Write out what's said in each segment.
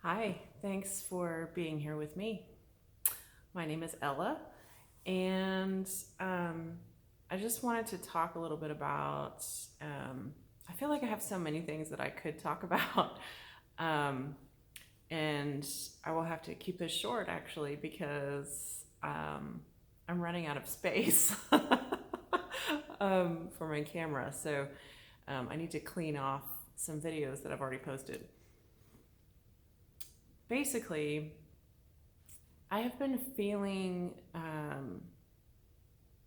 Hi, thanks for being here with me. My name is Ella, and um, I just wanted to talk a little bit about. I feel like I have so many things that I could talk about, um, and I will have to keep this short actually because I'm running out of space for my camera. So I need to clean off some videos that I've already posted. Basically, I have been feeling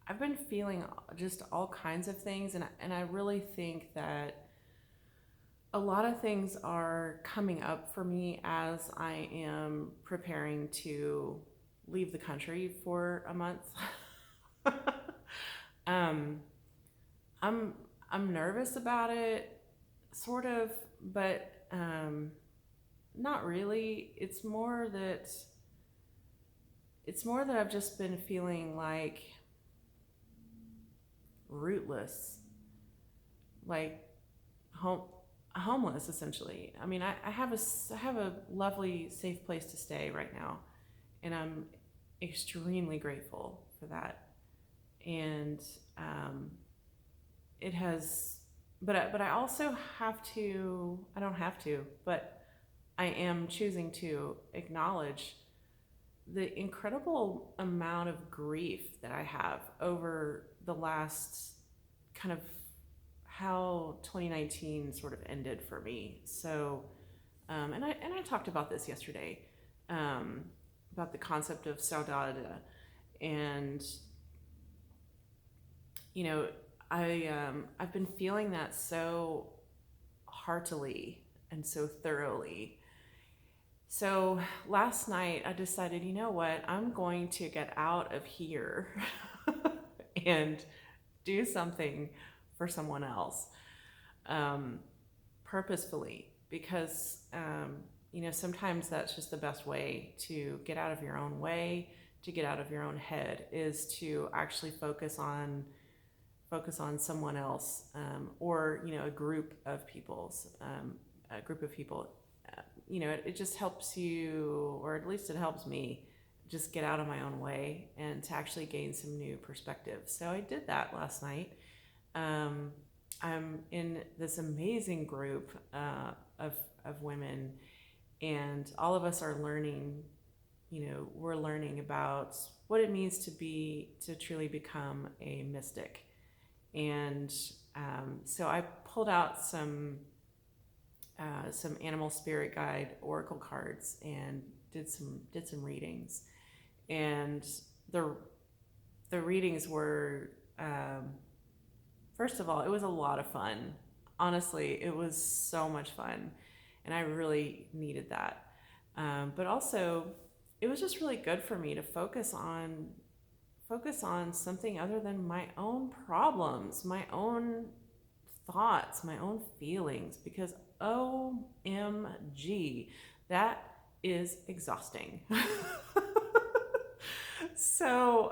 I've been feeling just all kinds of things, and I really think that a lot of things are coming up for me as I am preparing to leave the country for a month. um, I'm I'm nervous about it, sort of, but not really. It's more that I've just been feeling like rootless, like home homeless essentially. I mean, I have a lovely safe place to stay right now, and I'm extremely grateful for that. And um, it has, but I also have to. I don't have to, but I am choosing to acknowledge the incredible amount of grief that I have over the last kind of how 2019 sort of ended for me. So, and I talked about this yesterday, um, about the concept of saudade, and you know, I've been feeling that so heartily and so thoroughly. So last night I decided, you know what, I'm going to get out of here and do something for someone else, um, purposefully, because sometimes that's just the best way to get out of your own way, to get out of your own head, is to actually focus on someone else, or a group of people. It just helps you, or at least it helps me, just get out of my own way and to actually gain some new perspective. So I did that last night. um, I'm in this amazing group of women, and all of us are learning. We're learning about what it means to truly become a mystic. And so I pulled out some animal spirit guide oracle cards and did some readings. And the the readings were, first of all, it was a lot of fun. Honestly, it was so much fun, and I really needed that. But also, it was just really good for me to focus on something other than my own problems, my own thoughts, my own feelings, because OMG, that is exhausting. So,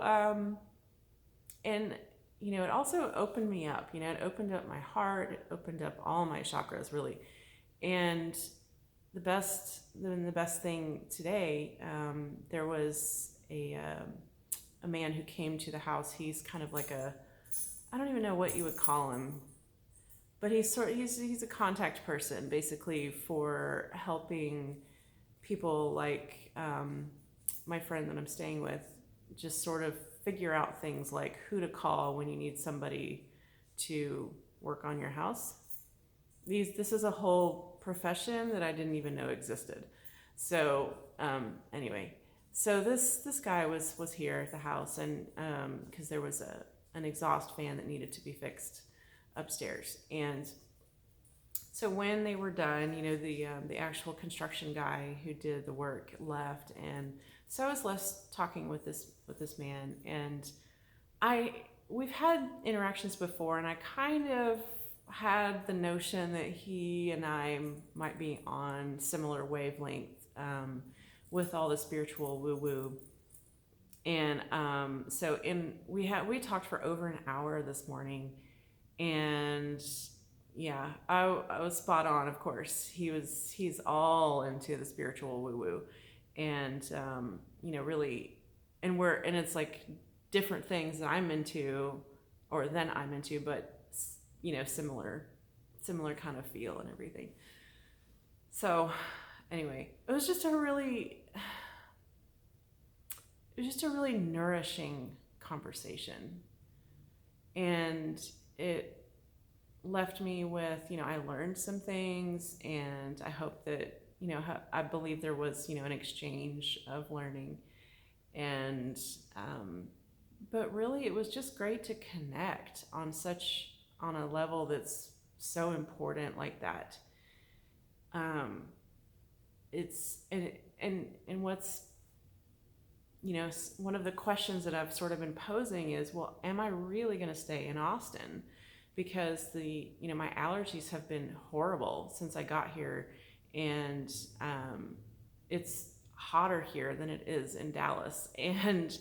and it also opened me up. It opened up my heart, it opened up all my chakras, really. And the best thing today, there was a man who came to the house. He's kind of like I don't even know what you would call him, but he's a contact person basically for helping people like, my friend that I'm staying with, just sort of figure out things like who to call when you need somebody to work on your house. This is a whole profession that I didn't even know existed. So, anyway, so this guy was here at the house, and because there was an exhaust fan that needed to be fixed upstairs. And so when they were done, the actual construction guy who did the work left, and so I was left talking with this man. And I we've had interactions before, and I kind of had the notion that he and I might be on similar wavelength, with all the spiritual woo woo. And we talked for over an hour this morning, and Yeah, I was spot on. Of course, he's all into the spiritual woo woo, and really, and it's like different things that I'm into, or than I'm into, but similar kind of feel and everything. So, anyway, it was just a really nourishing conversation, and it left me with, I learned some things, and I hope that, I believe there was, an exchange of learning. And, but really, it was just great to connect on a level that's so important like that. Um, it's, and what's, one of the questions that I've sort of been posing is, well, am I really going to stay in Austin? Because my allergies have been horrible since I got here, and it's hotter here than it is in Dallas. And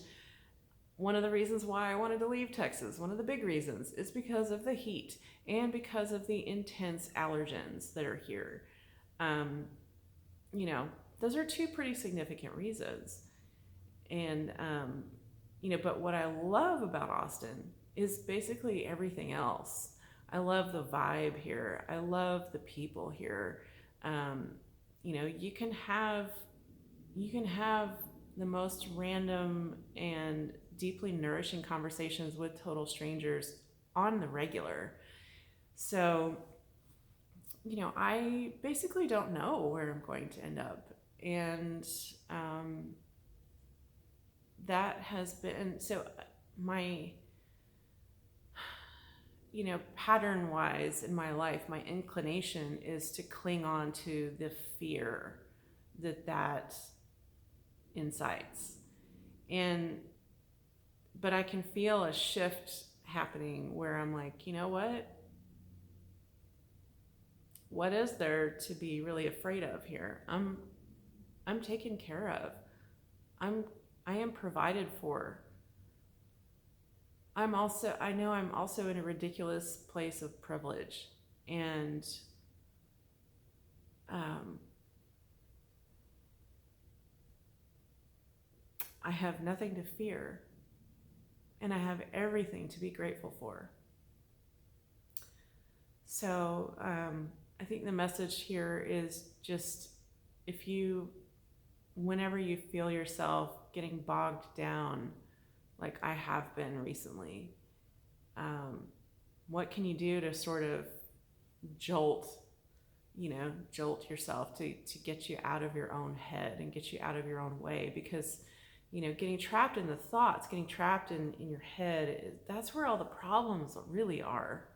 one of the reasons why I wanted to leave Texas, one of the big reasons, is because of the heat and because of the intense allergens that are here. Um, you know, those are two pretty significant reasons. And, but what I love about Austin is basically everything else. I love the vibe here. I love the people here. Um, you can have the most random and deeply nourishing conversations with total strangers on the regular. So, I basically don't know where I'm going to end up. And that has been so my, pattern wise in my life, my inclination is to cling on to the fear that incites. And, but I can feel a shift happening where I'm like, you know what? What is there to be really afraid of here? I'm taken care of. I am provided for. I know I'm also in a ridiculous place of privilege, and I have nothing to fear, and I have everything to be grateful for. So I think the message here is just, whenever you feel yourself getting bogged down, like I have been recently, what can you do to sort of jolt yourself to get you out of your own head and get you out of your own way? Because, getting trapped in the thoughts, getting trapped in your head, that's where all the problems really are.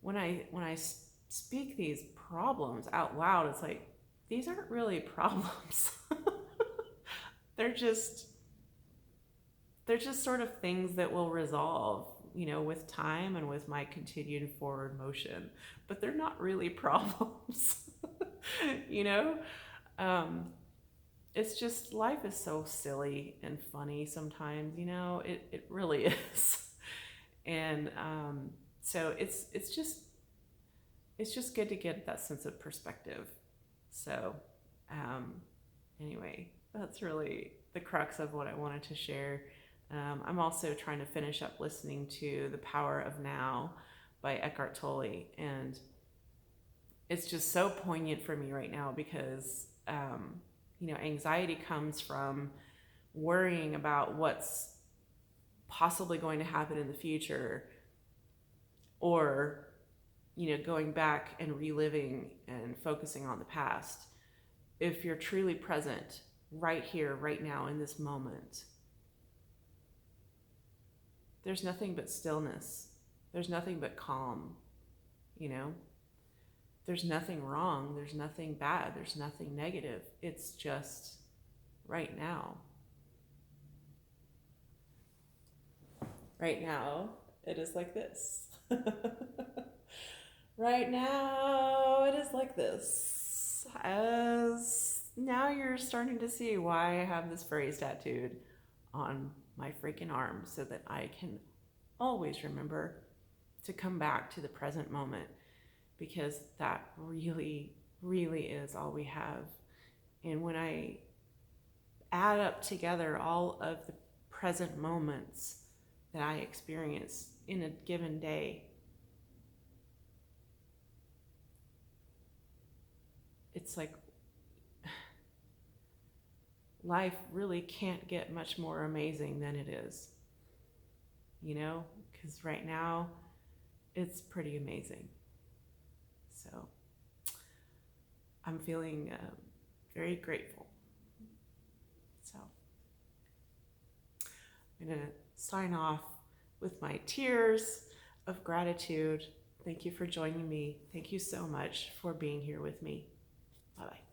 When I speak these problems out loud, it's like, these aren't really problems. they're just sort of things that will resolve, with time and with my continued forward motion. But they're not really problems. you know it's just, life is so silly and funny sometimes. It really is. And so it's just good to get that sense of perspective. So anyway, that's really the crux of what I wanted to share. I'm also trying to finish up listening to The Power of Now by Eckhart Tolle, and it's just so poignant for me right now because anxiety comes from worrying about what's possibly going to happen in the future, or going back and reliving and focusing on the past. If you're truly present right here, right now, in this moment, there's nothing but stillness. There's nothing but calm. There's nothing wrong. There's nothing bad. There's nothing negative. It's just right now. Right now, it is like this. Right now, it is like this. As now you're starting to see why I have this phrase tattooed on my freaking arm, so that I can always remember to come back to the present moment, because that really, really is all we have. And when I add up together all of the present moments that I experience in a given day, it's like life really can't get much more amazing than it is, because right now it's pretty amazing. So I'm feeling very grateful. So I'm going to sign off with my tears of gratitude. Thank you for joining me. Thank you so much for being here with me. Bye-bye.